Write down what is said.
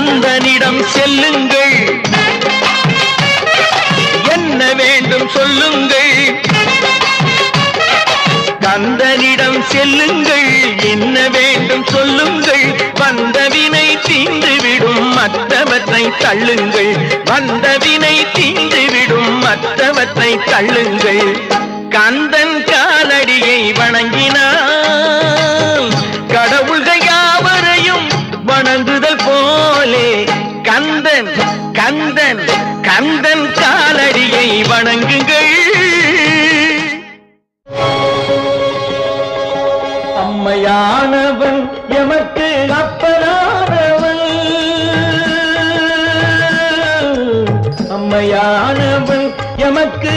கந்தனிடம் செல்லுங்கள், என்ன வேண்டும் சொல்லுங்கள். கந்தனிடம் செல்லுங்கள், என்ன வேண்டும் சொல்லுங்கள். வந்தவினை தீந்துவிடும் மற்றவற்றை தள்ளுங்கள், வந்தவினை தீந்துவிடும் மற்றவற்றை தள்ளுங்கள். கந்தன் காலடியை வணங்கினால் கடவுள்கள் யாவரையும் வணங்குதல் போலே கந்தன் கந்தன் கந்தன் காலடியை வணங்குங்கள். அம்மையானவன் எமக்கு அப்பனானவன், அம்மையானவன் எமக்கு